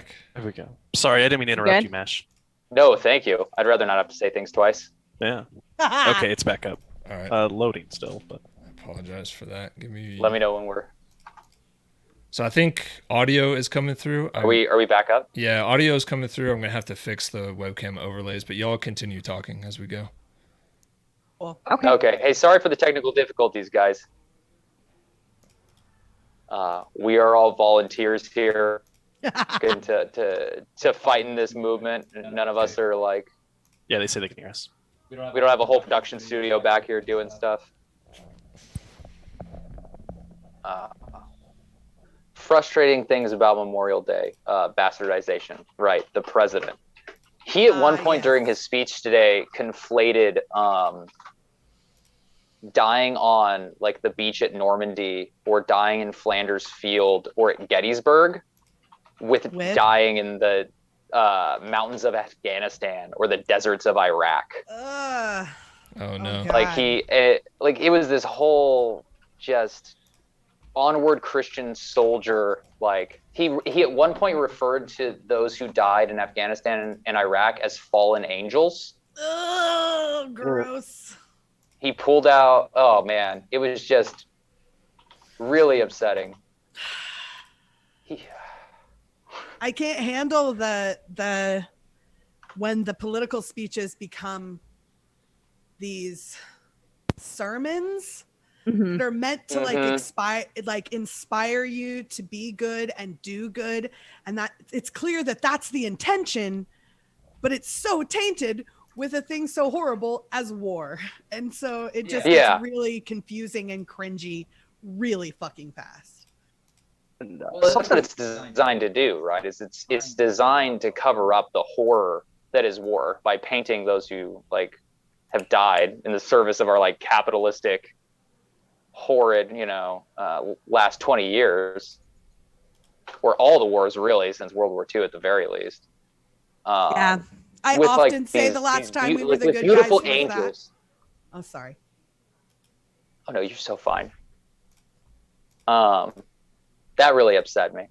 back. There we go. Sorry, I didn't mean to interrupt you, Mash. No, thank you. I'd rather not have to say things twice. Yeah. Okay, it's back up. All right. Loading still, but I apologize for that. Let me know when we're. So I think audio is coming through. Are we back up? Yeah, audio is coming through. I'm gonna have to fix the webcam overlays, but y'all continue talking as we go. Well, Okay. Hey, sorry for the technical difficulties, guys. We are all volunteers here, going to fight in this movement. None of us are like. yeah, they say they can hear us. We don't have a whole production studio back here doing stuff. Frustrating things about Memorial Day, bastardization. Right, the president. He at one point during his speech today conflated dying on like the beach at Normandy or dying in Flanders Field or at Gettysburg with dying in the mountains of Afghanistan or the deserts of Iraq. Oh no! Like it was this whole just onward Christian soldier. Like he at one point referred to those who died in Afghanistan and Iraq as fallen angels. Oh, gross. He pulled out. Oh man, it was just really upsetting. I can't handle the when the political speeches become these sermons that are meant to inspire you to be good and do good, and that it's clear that that's the intention, but it's so tainted with a thing so horrible as war, and so it just gets really confusing and cringy really fucking fast. Well, that's what it's designed to do, right? It's designed to cover up the horror that is war by painting those who like have died in the service of our like capitalistic, horrid, last 20 years, or all the wars really since World War II at the very least. I often say the last time we were the good beautiful guys angels. Oh, sorry. Oh no, you're so fine. That really upset me.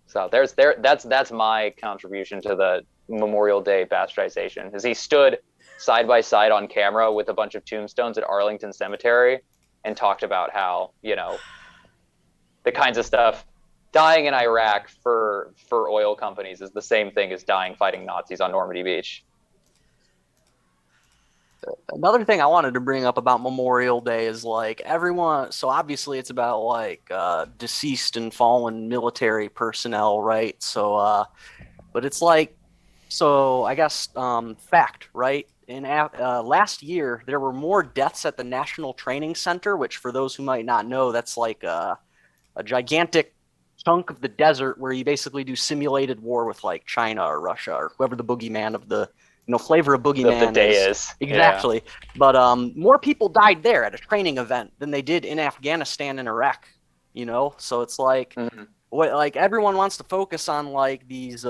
So that's my contribution to the Memorial Day bastardization. Is he stood side by side on camera with a bunch of tombstones at Arlington Cemetery and talked about how, the kinds of stuff dying in Iraq for oil companies is the same thing as dying fighting Nazis on Normandy Beach. Another thing I wanted to bring up about Memorial Day is like everyone, so obviously it's about like deceased and fallen military personnel, right? So but it's like, so I guess fact, right? In last year there were more deaths at the National Training Center, which for those who might not know, that's like a gigantic chunk of the desert where you basically do simulated war with like China or Russia or whoever the boogeyman of the flavor of boogeyman the day is. Exactly. Yeah. But more people died there at a training event than they did in Afghanistan and Iraq, so it's like like everyone wants to focus on like these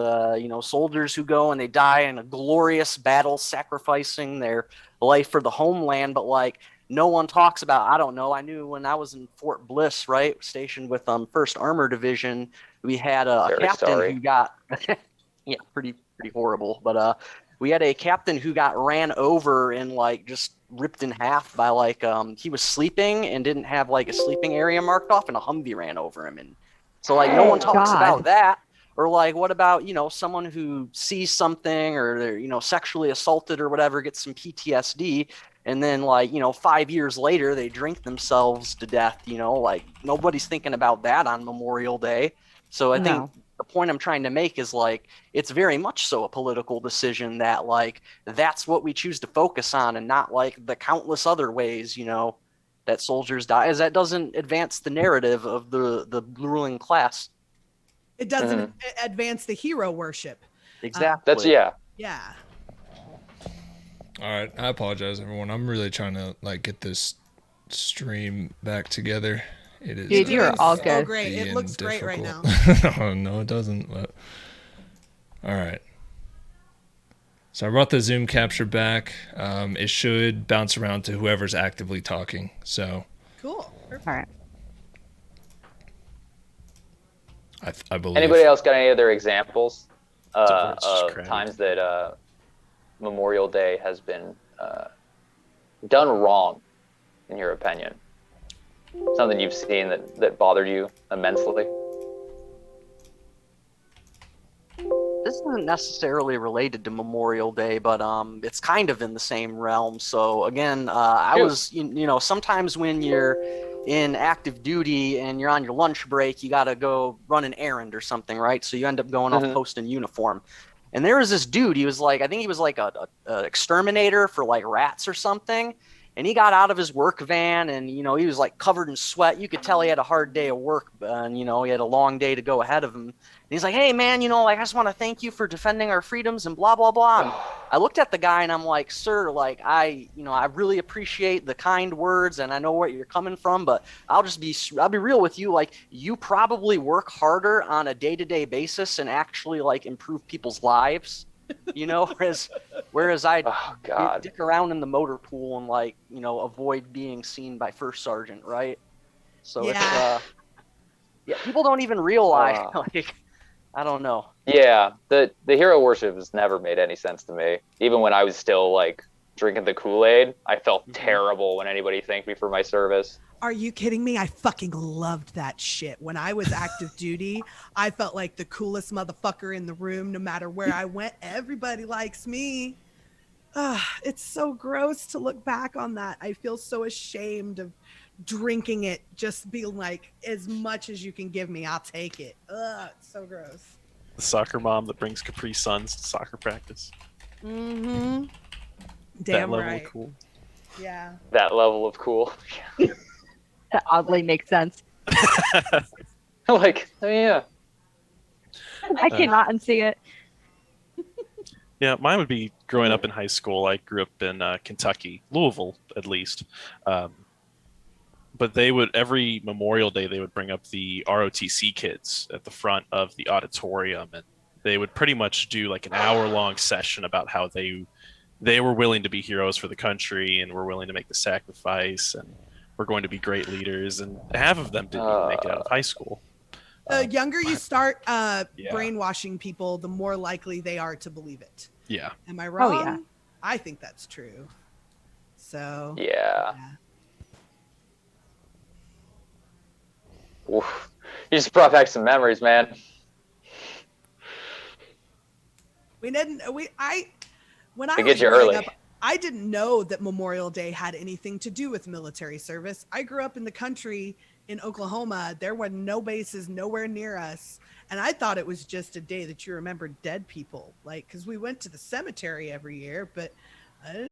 soldiers who go and they die in a glorious battle sacrificing their life for the homeland, but like no one talks about, I don't know, I knew when I was in Fort Bliss, right, stationed with 1st Armor Division, we had a captain who got pretty horrible, but we had a captain who got ran over and like just ripped in half by like he was sleeping and didn't have like a sleeping area marked off, and a Humvee ran over him. And so like no one talks about that. Or like what about someone who sees something or they're sexually assaulted or whatever, gets some PTSD, and then like 5 years later they drink themselves to death. Like nobody's thinking about that on Memorial Day. So I think the point I'm trying to make is like it's very much so a political decision that like that's what we choose to focus on, and not like the countless other ways that soldiers die, as that doesn't advance the narrative of the ruling class. It doesn't advance the hero worship. Exactly. That's yeah. All right, I apologize, everyone. I'm really trying to like get this stream back together. It is. Dude, you're all good. Oh, great! It looks great right now. Oh, no, it doesn't. But all right. So I brought the Zoom capture back. It should bounce around to whoever's actively talking. So cool. Perfect. All right. I believe. Anybody else got any other examples? Divorce is of crabby. times that Memorial Day has been done wrong, in your opinion? Something you've seen that bothered you immensely? This isn't necessarily related to Memorial Day, but it's kind of in the same realm. So again, I was, you know, sometimes when you're in active duty and you're on your lunch break, you got to go run an errand or something, right? So you end up going off post in uniform. And there was this dude, he was like, I think he was like a exterminator for like rats or something. And he got out of his work van and, you know, he was like covered in sweat. You could tell he had a hard day of work and, you know, he had a long day to go ahead of him. And he's like, hey, man, you know, like, I just want to thank you for defending our freedoms and blah, blah, blah. And I looked at the guy and I'm like, sir, like, I really appreciate the kind words and I know where you're coming from, but I'll be real with you. Like, you probably work harder on a day-to-day basis and actually like improve people's lives, you know, whereas I dick around in the motor pool and like, you know, avoid being seen by first sergeant. Right. So it's, people don't even realize, like, I don't know. Yeah, the hero worship has never made any sense to me. Even when I was still like drinking the Kool-Aid, I felt terrible when anybody thanked me for my service. Are you kidding me? I fucking loved that shit. When I was active duty, I felt like the coolest motherfucker in the room. No matter where I went, everybody likes me. It's so gross to look back on that. I feel so ashamed of drinking it, just being like, as much as you can give me, I'll take it. It's so gross. The soccer mom that brings Capri Suns to soccer practice. Mm-hmm. That Damn level right. of cool. Yeah. That level of cool. That oddly makes sense. Like, oh, yeah. I cannot unsee it. Yeah, mine would be growing up in high school. I grew up in Kentucky, Louisville, at least. But they would, every Memorial Day, they would bring up the ROTC kids at the front of the auditorium, and they would pretty much do like an hour-long session about how they were willing to be heroes for the country and were willing to make the sacrifice and were going to be great leaders. And half of them didn't even make it out of high school. The younger you start brainwashing people, the more likely they are to believe it. Yeah. Am I wrong? Oh, yeah. I think that's true. So. Yeah. Oof. You just brought back some memories, man. When I They was get you growing early. up, I didn't know that Memorial Day had anything to do with military service. I grew up in the country in Oklahoma. There were no bases nowhere near us. And I thought it was just a day that you remembered dead people. Like, because we went to the cemetery every year, but I didn't